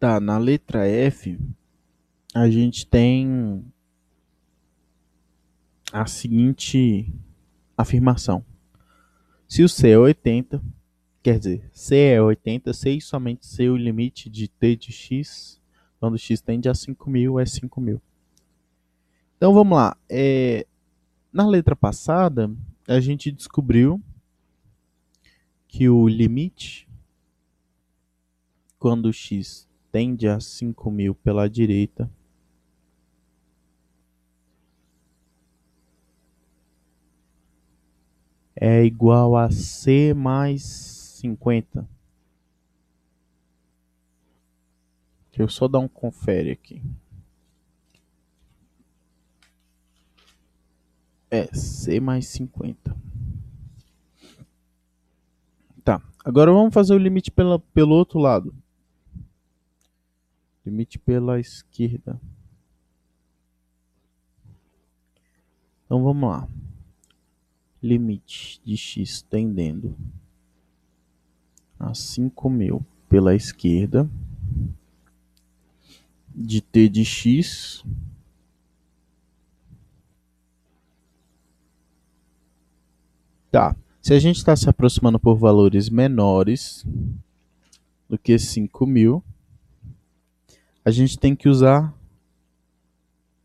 Tá, na letra F, a gente tem a seguinte afirmação. Se o C é 80, quer dizer, C é 80, C e somente C o limite de T de X, quando X tende a 5.000, é 5.000. Então vamos lá. Na letra passada, a gente descobriu que o limite, quando X tende a 5.000 pela direita, é igual a C mais 50. Deixa eu só dar um confere aqui. É, C mais 50. Tá, agora vamos fazer o limite pelo outro lado. Limite pela esquerda. Então vamos lá. Limite de X tendendo a 5.000 pela esquerda, de T de X tá. Se a gente está se aproximando por valores menores do que 5.000, a gente tem que usar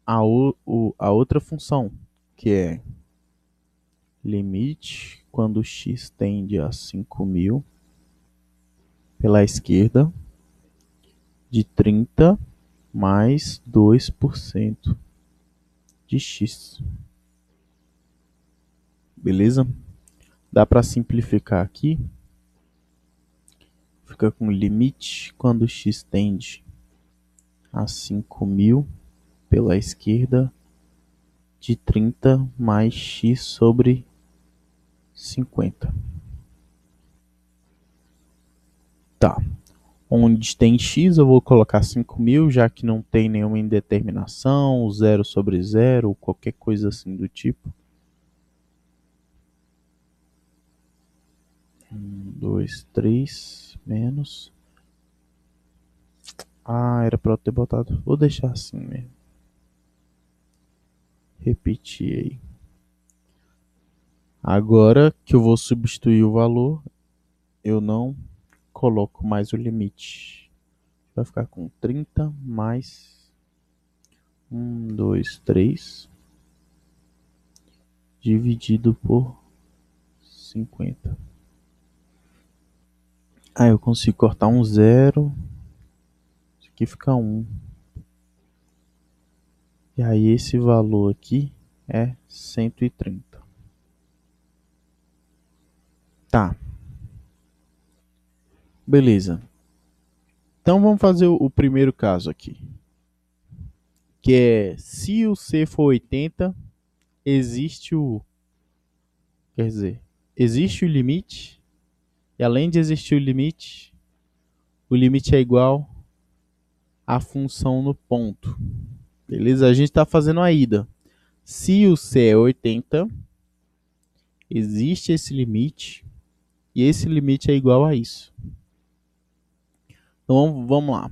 a outra função, que é limite quando x tende a 5.000 pela esquerda de 30 mais 2% de x. Beleza? Dá para simplificar aqui. Fica com limite quando x tende a 5.000 pela esquerda de 30 mais x sobre 50. Tá. Onde tem x, eu vou colocar 5.000, já que não tem nenhuma indeterminação, zero sobre zero, qualquer coisa assim do tipo. 1, 2, 3, menos. Ah, era para eu ter botado. Vou deixar assim mesmo. Repetir aí. Agora que eu vou substituir o valor, eu não coloco mais o limite. Vai ficar com 30 mais 1, 2, 3 dividido por 50. Aí eu consigo cortar um zero. Isso aqui fica 1. E aí esse valor aqui é 130. Tá, beleza. Então vamos fazer o primeiro caso aqui. Que é, se o C for 80, existe o... Quer dizer, existe o limite. E além de existir o limite é igual à função no ponto. Beleza? A gente está fazendo a ida. Se o C é 80, existe esse limite. E esse limite é igual a isso. Então vamos lá.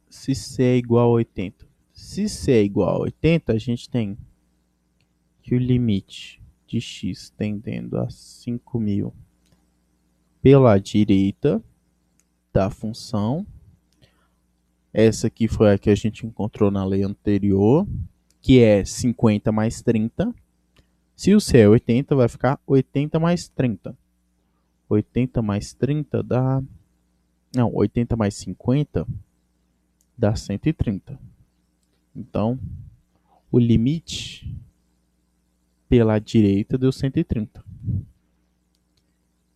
Se C é igual a 80. Se C é igual a 80, a gente tem que o limite de x tendendo a 5.000 pela direita da função. Essa aqui foi a que a gente encontrou na lei anterior, que é 50 mais 30. Se o C é 80, vai ficar 80 mais 30. 80 mais 30 dá... Não, 80 mais 50 dá 130. Então, o limite pela direita deu 130.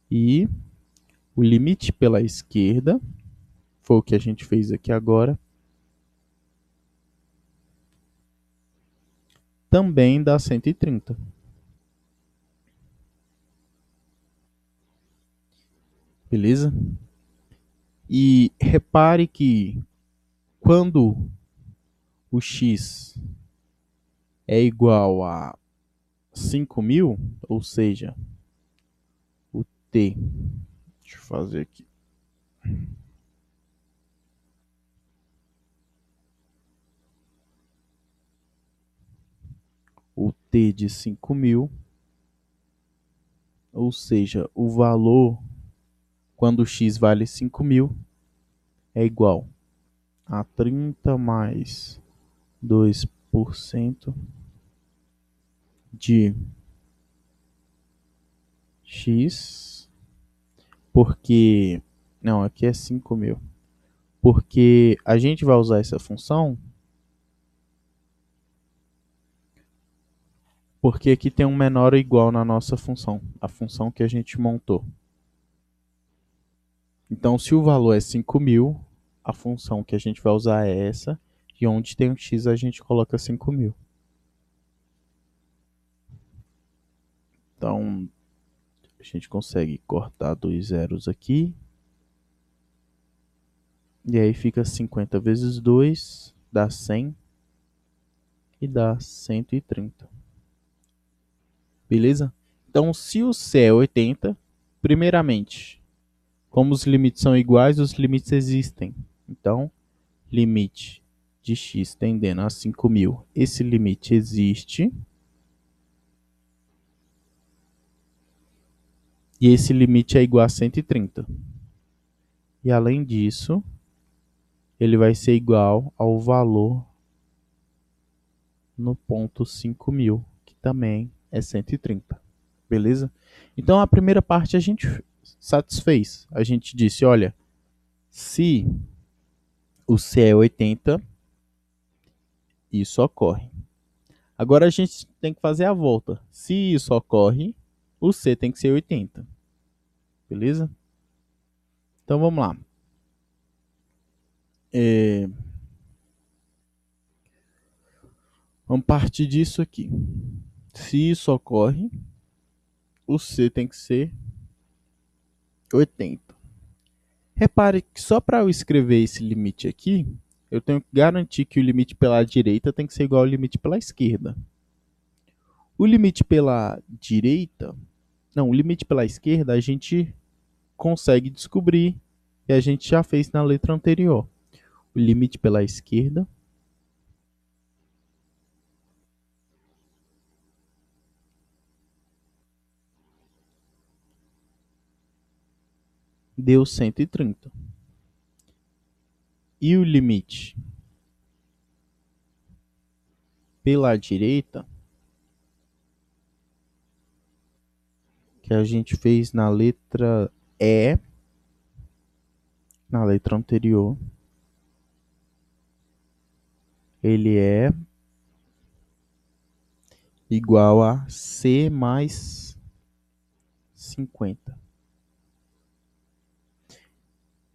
E o limite pela esquerda, foi o que a gente fez aqui agora, também dá 130. Beleza? E repare que quando o x é igual a 5.000, ou seja, o t Deixa eu fazer aqui. O T de 5.000, ou seja, o valor quando x vale 5.000 é igual a 30 mais 2% de x, porque... Não, aqui é 5.000. Porque a gente vai usar essa função porque aqui tem um menor ou igual na nossa função, a função que a gente montou. Então, se o valor é 5.000, a função que a gente vai usar é essa, e onde tem um x a gente coloca 5.000. Então, a gente consegue cortar 2 zeros aqui. E aí fica 50 vezes 2, dá 100 e dá 130. Beleza? Então, se o C é 80, primeiramente, como os limites são iguais, os limites existem. Então, limite de x tendendo a 5.000, esse limite existe. E esse limite é igual a 130. E além disso, ele vai ser igual ao valor no ponto 5.000, que também é 130. Beleza? Então a primeira parte a gente satisfez. A gente disse, olha, se o C é 80, isso ocorre. Agora a gente tem que fazer a volta. Se isso ocorre, o C tem que ser 80. Beleza? Então vamos lá. Vamos partir disso aqui. Se isso ocorre, o C tem que ser 80. Repare que só para eu escrever esse limite aqui, eu tenho que garantir que o limite pela direita tem que ser igual ao limite pela esquerda. O limite pela direita, não, o limite pela esquerda a gente consegue descobrir e a gente já fez na letra anterior. O limite pela esquerda deu 130. E o limite pela direita, que a gente fez na letra E, na letra anterior, ele é igual a C mais 50.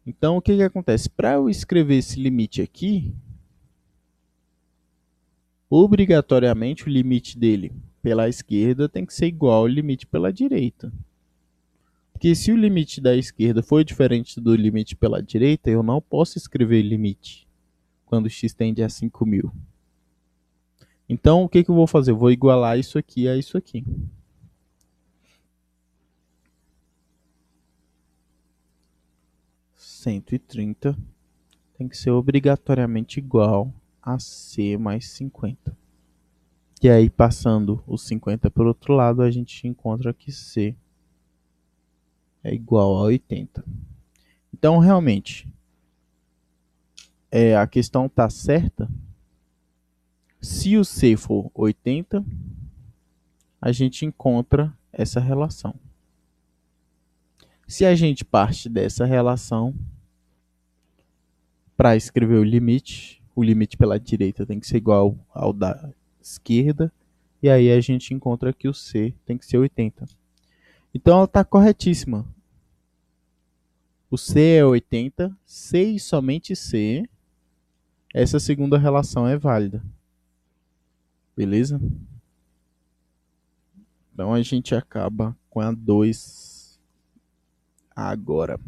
Então, o que acontece? Para eu escrever esse limite aqui, obrigatoriamente o limite dele pela esquerda tem que ser igual ao limite pela direita. Porque se o limite da esquerda for diferente do limite pela direita, eu não posso escrever limite quando x tende a 5.000. Então, o que eu vou fazer? Eu vou igualar isso aqui a isso aqui. (130) tem que ser obrigatoriamente igual a C mais 50. E aí, passando os 50 para o outro lado, a gente encontra que C é igual a 80. Então, realmente, a questão está certa. Se o C for 80, a gente encontra essa relação. Se a gente parte dessa relação para escrever o limite pela direita tem que ser igual ao da esquerda, e aí a gente encontra que o C tem que ser 80. Então ela está corretíssima. O C é 80, C e somente C. Essa segunda relação é válida. Beleza? Então a gente acaba com a 2 agora.